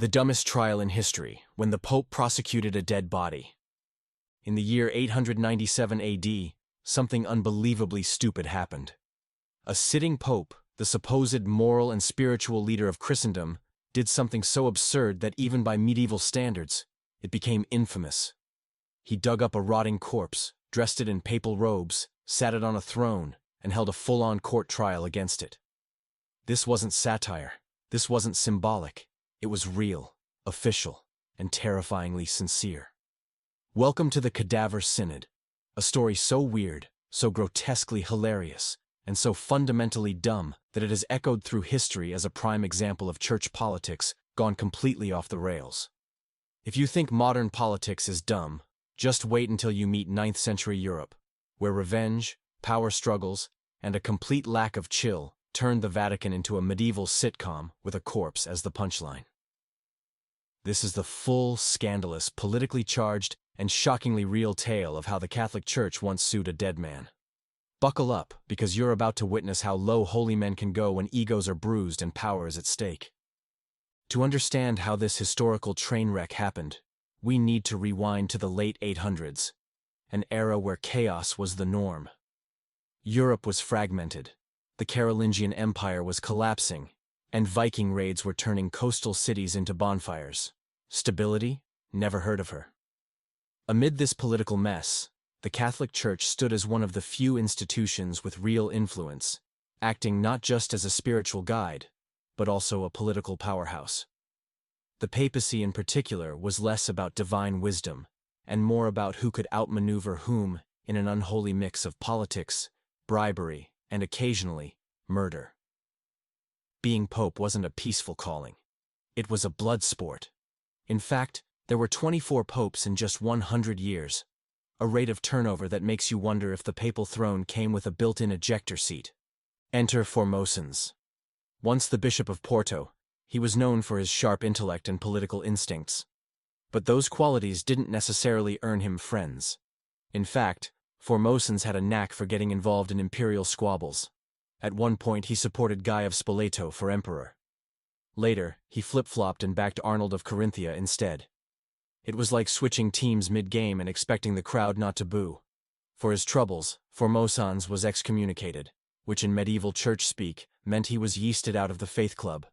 The dumbest trial in history, when the Pope prosecuted a dead body. In the year 897 AD, something unbelievably stupid happened. A sitting Pope, the supposed moral and spiritual leader of Christendom, did something so absurd that even by medieval standards, it became infamous. He dug up a rotting corpse, dressed it in papal robes, sat it on a throne, and held a full-on court trial against it. This wasn't satire. This wasn't symbolic. It was real, official, and terrifyingly sincere. Welcome to the Cadaver Synod, a story so weird, so grotesquely hilarious, and so fundamentally dumb that it has echoed through history as a prime example of church politics gone completely off the rails. If you think modern politics is dumb, just wait until you meet 9th century Europe, where revenge, power struggles, and a complete lack of chill turned the Vatican into a medieval sitcom with a corpse as the punchline. This is the full, scandalous, politically charged, and shockingly real tale of how the Catholic Church once sued a dead man. Buckle up, because you're about to witness how low holy men can go when egos are bruised and power is at stake. To understand how this historical train wreck happened, we need to rewind to the late 800s, an era where chaos was the norm. Europe was fragmented, the Carolingian Empire was collapsing, and Viking raids were turning coastal cities into bonfires. Stability? Never heard of her. Amid this political mess, the Catholic Church stood as one of the few institutions with real influence, acting not just as a spiritual guide, but also a political powerhouse. The papacy in particular was less about divine wisdom, and more about who could outmaneuver whom in an unholy mix of politics, bribery, and occasionally, murder. Being pope wasn't a peaceful calling. It was a blood sport. In fact, there were 24 popes in just 100 years, a rate of turnover that makes you wonder if the papal throne came with a built-in ejector seat. Enter Formosans. Once the Bishop of Porto, he was known for his sharp intellect and political instincts. But those qualities didn't necessarily earn him friends. In fact, Formosans had a knack for getting involved in imperial squabbles. At one point he supported Guy of Spoleto for emperor. Later, he flip-flopped and backed Arnold of Carinthia instead. It was like switching teams mid-game and expecting the crowd not to boo. For his troubles, Formosans was excommunicated, which in medieval church speak meant he was yeasted out of the faith club.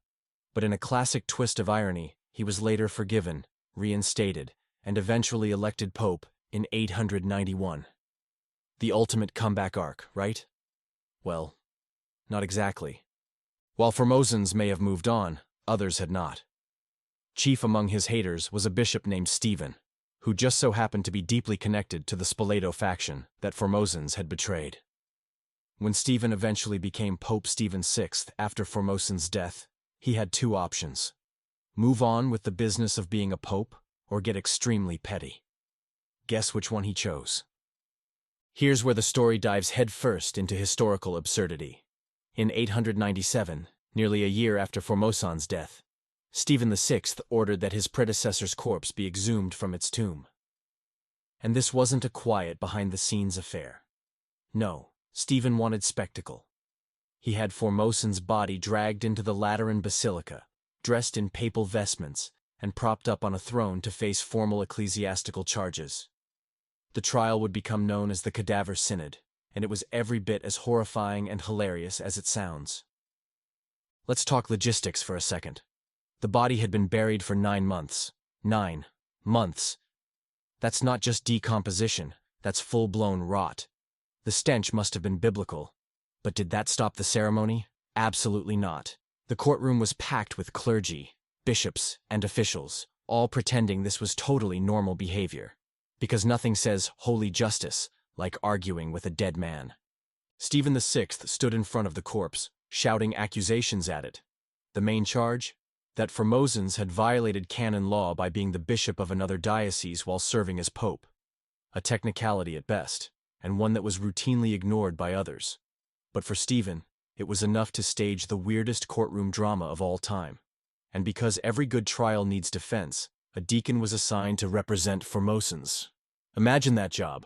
But in a classic twist of irony, he was later forgiven, reinstated, and eventually elected pope in 891. The ultimate comeback arc, right? Well, not exactly. While Formosans may have moved on, others had not. Chief among his haters was a bishop named Stephen, who just so happened to be deeply connected to the Spoleto faction that Formosans had betrayed. When Stephen eventually became Pope Stephen VI after Formosans' death, he had two options: move on with the business of being a pope, or get extremely petty. Guess which one he chose. Here's where the story dives headfirst into historical absurdity. In 897, nearly a year after Formosans' death, Stephen VI ordered that his predecessor's corpse be exhumed from its tomb. And this wasn't a quiet behind-the-scenes affair. No, Stephen wanted spectacle. He had Formosans' body dragged into the Lateran Basilica, dressed in papal vestments, and propped up on a throne to face formal ecclesiastical charges. The trial would become known as the Cadaver Synod, and it was every bit as horrifying and hilarious as it sounds. Let's talk logistics for a second. The body had been buried for 9 months. 9 months. That's not just decomposition, that's full-blown rot. The stench must have been biblical. But did that stop the ceremony? Absolutely not. The courtroom was packed with clergy, bishops, and officials, all pretending this was totally normal behavior. Because nothing says holy justice like arguing with a dead man. Stephen VI stood in front of the corpse, shouting accusations at it. The main charge? That Formosans had violated canon law by being the bishop of another diocese while serving as pope. A technicality at best, and one that was routinely ignored by others. But for Stephen, it was enough to stage the weirdest courtroom drama of all time. And because every good trial needs defense, a deacon was assigned to represent Formosans. Imagine that job,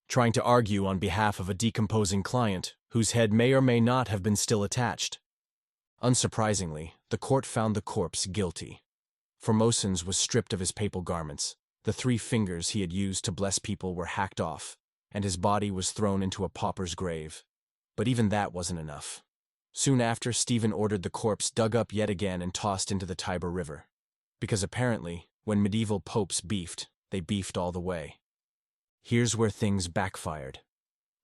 trying to argue on behalf of a decomposing client whose head may or may not have been still attached. Unsurprisingly, the court found the corpse guilty. Formosans was stripped of his papal garments. The 3 fingers he had used to bless people were hacked off, and his body was thrown into a pauper's grave. But even that wasn't enough. Soon after, Stephen ordered the corpse dug up yet again and tossed into the Tiber River. Because apparently, when medieval popes beefed, they beefed all the way. Here's where things backfired.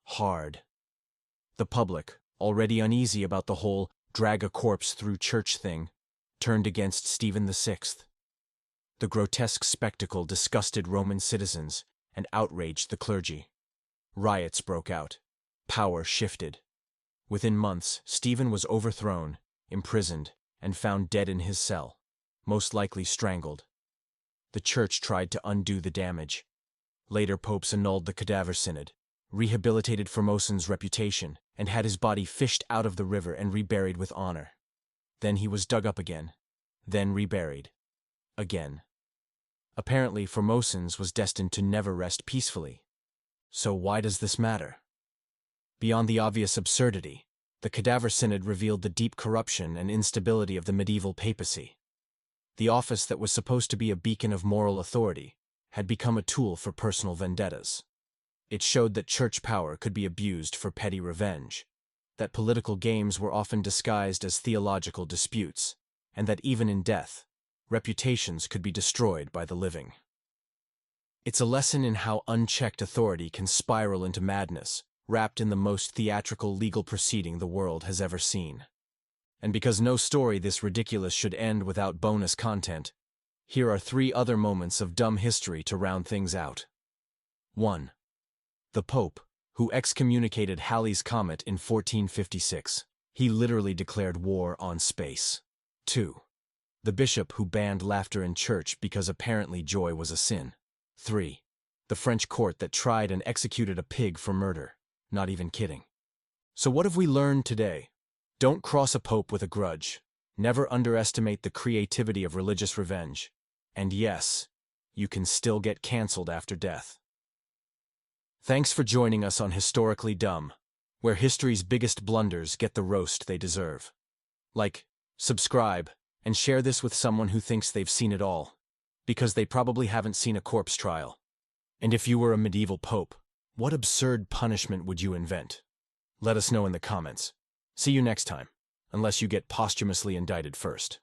Hard. The public, already uneasy about the whole drag a corpse through church thing, turned against Stephen VI. The grotesque spectacle disgusted Roman citizens and outraged the clergy. Riots broke out. Power shifted. Within months, Stephen was overthrown, imprisoned, and found dead in his cell, most likely strangled. The church tried to undo the damage. Later popes annulled the Cadaver Synod, rehabilitated Formosan's reputation, and had his body fished out of the river and reburied with honor. Then he was dug up again, then reburied. Again. Apparently, Formosans was destined to never rest peacefully. So why does this matter? Beyond the obvious absurdity, the Cadaver Synod revealed the deep corruption and instability of the medieval papacy. The office that was supposed to be a beacon of moral authority had become a tool for personal vendettas. It showed that church power could be abused for petty revenge, that political games were often disguised as theological disputes, and that even in death, reputations could be destroyed by the living. It's a lesson in how unchecked authority can spiral into madness, wrapped in the most theatrical legal proceeding the world has ever seen. And because no story this ridiculous should end without bonus content, here are 3 other moments of dumb history to round things out. 1. The Pope, who excommunicated Halley's Comet in 1456. He literally declared war on space. 2. The bishop who banned laughter in church because apparently joy was a sin. 3. The French court that tried and executed a pig for murder. Not even kidding. So what have we learned today? Don't cross a pope with a grudge. Never underestimate the creativity of religious revenge. And yes, you can still get cancelled after death. Thanks for joining us on Historically Dumb, where history's biggest blunders get the roast they deserve. Like, subscribe, and share this with someone who thinks they've seen it all, because they probably haven't seen a corpse trial. And if you were a medieval pope, what absurd punishment would you invent? Let us know in the comments. See you next time, unless you get posthumously indicted first.